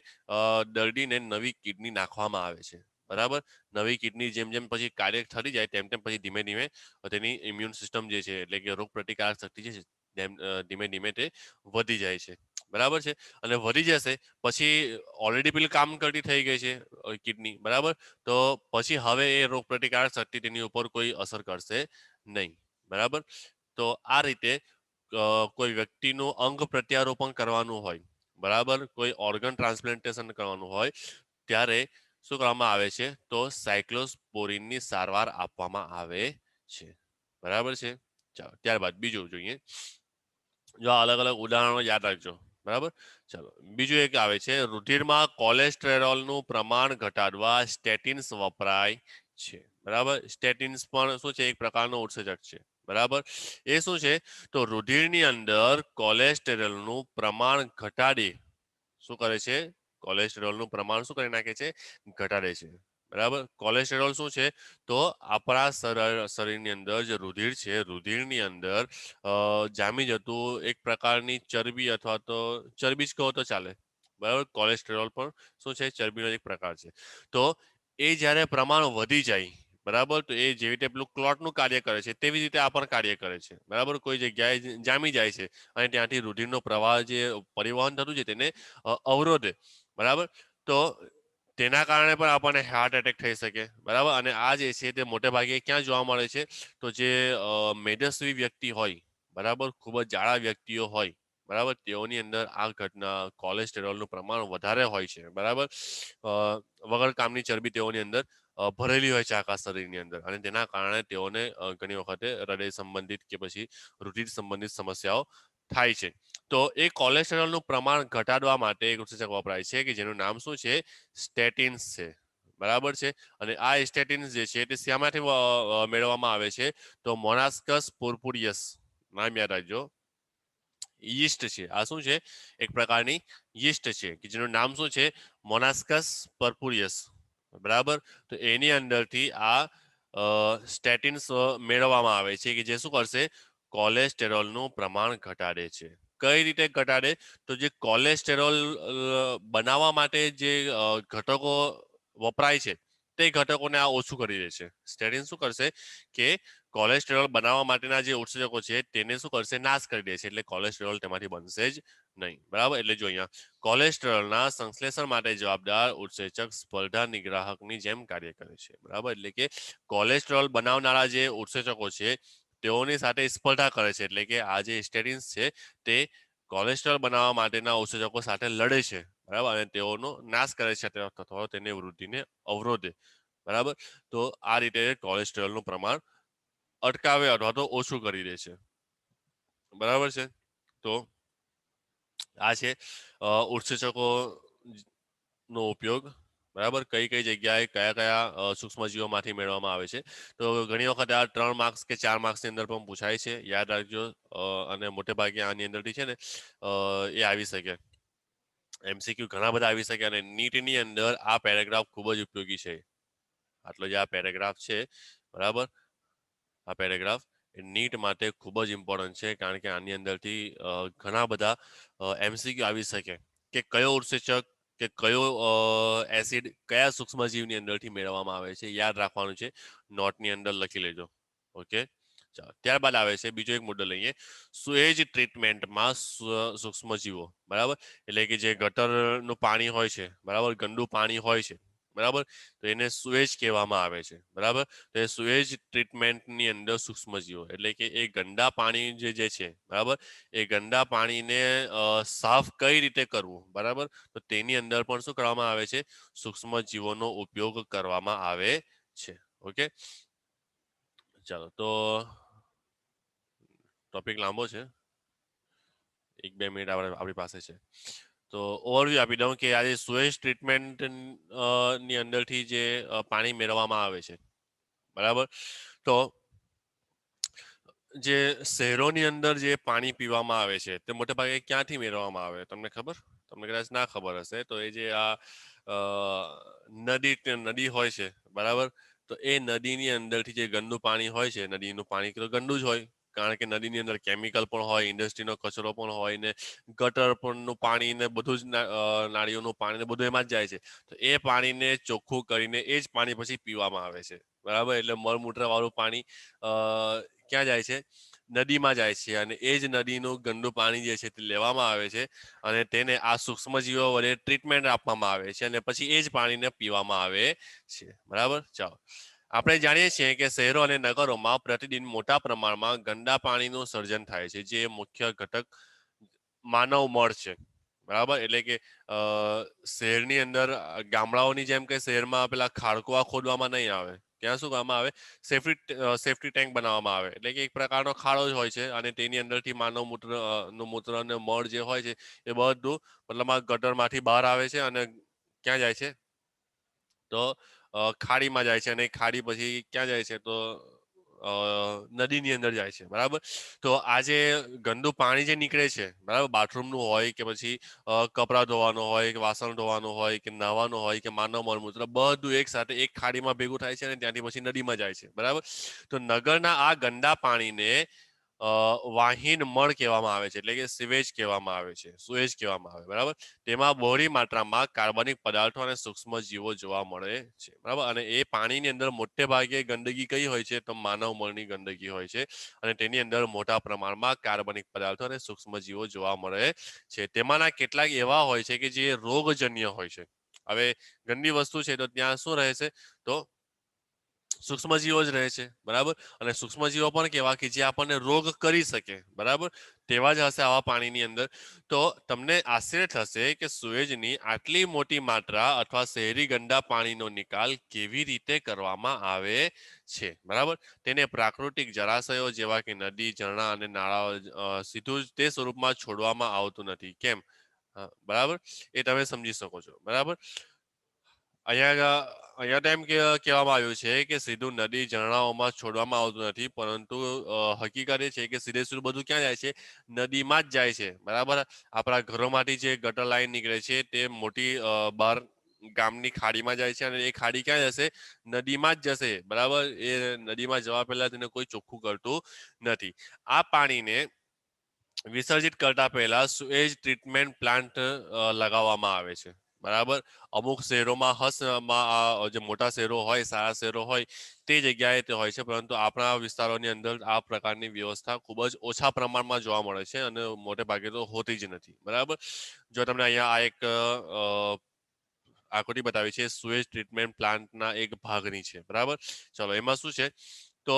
દર્દીને નવી કિડની નાખવામાં આવે છે, બરાબર. નવી કિડની જેમ જેમ પછી કાર્ય થતી જાય તેમ તેમ પછી ધીમે ધીમે તેની ઇમ્યુન સિસ્ટમ જે છે એટલે કે રોગ પ્રતિકારક શક્તિ જે છે તેમ ધીમે ધીમે તે વધી જાય છે, બરાબર છે. અને વધી જશે પછી ઓલરેડી પેલી કામ કરતી થઈ ગઈ છે કિડની, બરાબર. તો પછી હવે એ રોગ પ્રતિકારક શક્તિ તેની ઉપર કોઈ અસર કરશે નહીં, બરાબર. તો આ રીતે કોઈ વ્યક્તિનું અંગ પ્રત્યારોપણ કરવાનું હોય, બરાબર, કોઈ ઓર્ગન ટ્રાન્સપ્લાન્ટેશન કરવાનું હોય ત્યારે શું કરવામાં આવે છે? તો સાયક્લોસ્પોરિનની સારવાર આપવામાં આવે છે, બરાબર છે. ચાલો ત્યારબાદ બીજું જોઈએ. જો આ અલગ અલગ ઉદાહરણો યાદ રાખજો, બરાબર. ચાલો બીજું એક આવે છે, રુધિરમાં કોલેસ્ટેરોલનું પ્રમાણ ઘટાડવા સ્ટેટિન્સ વપરાય છે, બરાબર. સ્ટેટિન્સ પણ શું છે? એક પ્રકારનો ઉત્સેચક છે, બરાબર. એ શું છે? તો રુધિરની અંદર કોલેસ્ટેરોલનું પ્રમાણ ઘટાડી શું કરે છે? કોલેસ્ટેરોલનું પ્રમાણ શું કરી નાખે છે? ઘટાડે છે, બરાબર. કોલેસ્ટેરોલ શું છે? તો આપણા શરીરની અંદર જે રુધિર છે, રુધિરની અંદર જામી જતું એક પ્રકારની ચરબી અથવા તો ચરબી જ કહો તો ચાલે, બરાબર. કોલેસ્ટેરોલ પણ શું છે? ચરબીનો એક પ્રકાર છે. તો એ જ્યારે પ્રમાણ વધી જાય, બરાબર, તો એ જેવી રીતે પેલું ક્લોટનું કાર્ય કરે છે તેવી રીતે આ પણ કાર્ય કરે છે, બરાબર. કોઈ જગ્યાએ જામી જાય છે અને ત્યાંથી રુધિરનો પ્રવાહ જે પરિવહન થતું છે તેને અવરોધે, બરાબર. તો તેના કારણે પણ આપણને હાર્ટ એટેક થઈ શકે, બરાબર. અને આ જે છે તે મોટે ભાગે ક્યાં જોવા મળે છે? તો જે મેદસ્વી વ્યક્તિ હોય, બરાબર, ખૂબ જ જાડા વ્યક્તિઓ હોય, બરાબર, તેઓની અંદર આ ઘટના કોલેસ્ટેરોલનું પ્રમાણ વધારે હોય છે, બરાબર. વગર કામની ચરબી તેઓની અંદર ભરેલી હોય છે આખા શરીરની અંદર અને તેના કારણે તેઓને ઘણી વખતે હૃદય સંબંધિત કે પછી રુધિર સંબંધિત સમસ્યાઓ થાય છે. તો એ કોલેસ્ટેરોલનું પ્રમાણ ઘટાડવા માટે એક ઉત્સેચક વપરાય છે કે જેનું નામ શું છે? સ્ટેટિન્સ છે, બરાબર છે. અને આ સ્ટેટિન્સ જે છે તે શેમાંથી મેળવવામાં આવે છે? તો મોનાસ્કસ પુર્પુરિયસ નામ યાદ રાખજો. યીસ્ટ છે. આ શું છે? એક પ્રકારની યીસ્ટ છે કે જેનું નામ શું છે? મોનાસ્કસ પર્પુરિયસ, બરાબર. તો એની અંદરથી આ સ્ટેટિન્સ મેળવવામાં આવે છે કે જે શું કરશે? કોલેસ્ટેરોલનું પ્રમાણ ઘટાડે છે. કઈ રીતે ઘટાડે? તો જે કોલેસ્ટેરોલ બનાવવા માટે જે ઘટકો વપરાય છે તે ઘટકોને આ ઓછું કરી દે છે. સ્ટેટિન શું કરશે કે કોલેસ્ટેરોલ બનાવવા માટેના જે ઉત્સેચકો છે તેને શું કરશે? નાશ કરી દે છે. એટલે કોલેસ્ટેરોલ તેમાંથી બનશે જ નહીં, બરાબર. એટલે જો અહીંયા કોલેસ્ટેરોલના સંશ્લેષણ માટે જવાબદાર ઉત્સેચક સ્પર્ધા નિગ્રાહકની જેમ કાર્ય કરે છે, બરાબર. એટલે કે કોલેસ્ટેરોલ બનાવનારા જે ઉત્સેચકો છે તેઓની સાથે સ્પર્ધા કરે છે. એટલે કે આ જે સ્ટેટિન્સ છે તે કોલેસ્ટ્રોલ બનાવવા માટેના ઉત્સેચકો સાથે લડે છે, બરાબર. અને તેઓનો નાશ કરે છે અથવા તેની વૃદ્ધિને અવરોધે, બરાબર. તો આ રીતે કોલેસ્ટ્રોલનું પ્રમાણ અટકાવે અથવા તો ઓછું કરી દે છે, બરાબર છે. તો આ છે ઉત્સેચકો નો ઉપયોગ, બરાબર, કઈ કઈ જગ્યાએ કયા કયા સૂક્ષ્મજીવોમાંથી મેળવવામાં આવે છે. તો ઘણી વખત આ 3 માર્ક્સ કે 4 માર્ક્સની અંદર પણ પૂછાય છે, યાદ રાખજો. અને મોટે ભાગે આની અંદરથી છે ને એ આવી શકે, એમસીક્યુ ઘણા બધા આવી શકે, અને નીટની અંદર આ પેરેગ્રાફ ખૂબ જ ઉપયોગી છે. આટલો જે આ પેરેગ્રાફ છે, બરાબર, આ પેરેગ્રાફ નીટ માટે ખૂબ જ ઇમ્પોર્ટન્ટ છે, કારણ કે આની અંદરથી ઘણા બધા એમસીક્યુ આવી શકે કે કયો ઉત્સેચક કે કયો એસિડ કયા સૂક્ષ્મજીવની અંદરથી મેળવવામાં આવે છે, યાદ રાખવાનું છે. નોટની અંદર લખી લેજો. ઓકે, ચાલો. ત્યારબાદ આવે છે બીજો એક મુદ્દો લઈએ, સુએજ ટ્રીટમેન્ટમાં સૂક્ષ્મજીવો, બરાબર, એટલે કે જે ગટરનું પાણી હોય છે, બરાબર, ગંદુ પાણી હોય છે, બરાબર, તો એને સુએજ કહેવામાં આવે છે, બરાબર. તો એ સુએજ ટ્રીટમેન્ટની અંદર સૂક્ષ્મજીવો એટલે કે એ ગંદા પાણી જે છે, બરાબર, એ ગંદા પાણીને સાફ કઈ રીતે કરવું, બરાબર, તો તેની અંદર પણ શું કરવામાં આવે છે, સૂક્ષ્મજીવોનો ઉપયોગ કરવામાં આવે છે. ઓકે, ચાલો. તો ટોપિક લાંબો છે, 1-2 મિનિટ આપણી પાસે છે. તો ઓવરવ્યૂ આપી દઉં કે આજે સુએજ ટ્રીટમેન્ટ ની અંદરથી જે પાણી મેળવવામાં આવે છે, બરાબર, તો જે શહેરોની અંદર જે પાણી પીવામાં આવે છે તે મોટે ભાગે ક્યાંથી મેળવવામાં આવે તમને ખબર? તમને કદાચ ના ખબર હશે તો એ જે આ નદી હોય છે, બરાબર, તો એ નદીની અંદરથી જે ગંદુ પાણી હોય છે, નદીનું પાણી તો ગંદુ જ હોય, કારણ કે નદીની અંદર કેમિકલ પણ હોય, ઇન્ડસ્ટ્રીનો કચરો પણ હોય ને ગટર પણનું પાણી ને બધું જ નાળીઓનું પાણી ને બધું એમાં જ જાય છે. તો એ પાણીને ચોખ્ખું કરીને એ જ પાણી પછી પીવામાં આવે છે, બરાબર. એટલે મળમૂત્ર વાળું પાણી ક્યાં જાય છે? નદીમાં જાય છે, અને એ જ નદીનું ગંદુ પાણી જે છે તે લેવામાં આવે છે, અને તેને આ સૂક્ષ્મજીવો વડે ટ્રીટમેન્ટ આપવામાં આવે છે, અને પછી એ જ પાણીને પીવામાં આવે છે, બરાબર. ચાલો, આપણે જાણીએ છીએ કે શહેરો અને નગરોમાં પ્રતિદિન મોટા પ્રમાણમાં ગંદા પાણીનું સર્જન થાય છે, જે મુખ્ય ઘટક માનવ મળ છે, બરાબર. એટલે કે શહેરની અંદર ગામડાઓની જેમ કે શહેરમાં પેલા ખાડકુઆ ખોદવામાં નહીં આવે, ત્યાં શું કરવામાં આવે, સેફ્ટી ટેન્ક બનાવવામાં આવે, એટલે કે એક પ્રકારનો ખાડો જ હોય છે, અને તેની અંદરથી માનવ મૂત્ર નું મૂત્ર અને મળ જે હોય છે એ બધું મતલબ આ ગટરમાંથી બહાર આવે છે, અને ક્યાં જાય છે, તો ખાડીમાં જાય છે, અને ખાડી પછી ક્યાં જાય છે, તો નદીની અંદર જાય છે, બરાબર. તો આ જે ગંદુ પાણી જે નીકળે છે, બરાબર, બાથરૂમનું હોય કે પછી કપડાં ધોવાનું હોય કે વાસણ ધોવાનું હોય કે નાહવાનું હોય કે માનવ મળમૂત્ર બધું એક સાથે એક ખાડીમાં ભેગું થાય છે, અને ત્યાંથી પછી નદીમાં જાય છે, બરાબર. તો નગરના આ ગંદા પાણીને વાહીન મળ કહેવામાં આવે છે, એટલે કે સિવેજ કહેવામાં આવે છે, સુએજ કહેવામાં આવે, બરાબર. તેમાં બહોળી માત્રામાં કાર્બનિક પદાર્થો અને સૂક્ષ્મ જીવો જોવા મળે છે, બરાબર. અને એ પાણીની અંદર મોટે ભાગે ગંદકી કઈ હોય છે, તો માનવ મળની ગંદકી હોય છે, અને તેની અંદર મોટા પ્રમાણમાં કાર્બનિક પદાર્થો અને સૂક્ષ્મજીવો જોવા મળે છે. તેમાંના કેટલાક એવા હોય છે કે જે રોગજન્ય હોય છે. હવે ગંદી વસ્તુ છે તો ત્યાં શું રહે છે, તો સૂક્ષ્મજીવો જ રહે છે, બરાબર. અને સૂક્ષ્મજીવો પણ કેવા કે જે આપણને રોગ કરી શકે, બરાબર, તેવા જ હશે આવા પાણીની અંદર. તો તમને આશ્ચર્ય થશે કે સુએજની આટલી મોટી માત્રા અથવા શહેરી ગંદા પાણીનો નિકાલ કેવી રીતે કરવામાં આવે છે, બરાબર. તેને પ્રાકૃતિક જળાશયો જેવા કે નદી, ઝરણા અને નાળાઓ સીધું જ તે સ્વરૂપમાં છોડવામાં આવતું નથી. કેમ? બરાબર, એ તમે સમજી શકો છો, બરાબર. અહીંયા તો એમ કહેવામાં આવ્યું છે કે સીધું નદી ઝરણાઓમાં છોડવામાં આવતું નથી, પરંતુ હકીકત એ છે કે સીધે સીધું બધું ક્યાં જાય છે, નદીમાં જ જાય છે, બરાબર. આપણા ઘરોમાંથી જે ગટર લાઈન નીકળે છે તે મોટી બહાર ગામની ખાડીમાં જાય છે, અને એ ખાડી ક્યાં જશે, નદીમાં જ જશે, બરાબર. એ નદીમાં જવા પહેલા તેને કોઈ ચોખ્ખું કરતું નથી. આ પાણીને વિસર્જિત કરતા પહેલા સુએજ ટ્રીટમેન્ટ પ્લાન્ટ લગાવવામાં આવે છે, બરાબર. અમુક શહેરોમાં જે મોટા શહેરો હોય, સારા શહેરો હોય તે જગ્યાએ તે હોય છે, પરંતુ આપણા વિસ્તારોની અંદર આ પ્રકારની વ્યવસ્થા ખૂબ જ ઓછા પ્રમાણમાં જોવા મળે છે, અને મોટે ભાગે તો હોતી જ નથી, બરાબર. જો તમને અહીંયા આ એક આકૃતિ બતાવી છે, સુએજ ટ્રીટમેન્ટ પ્લાન્ટના એક ભાગની છે, બરાબર. ચલો, એમાં શું છે, તો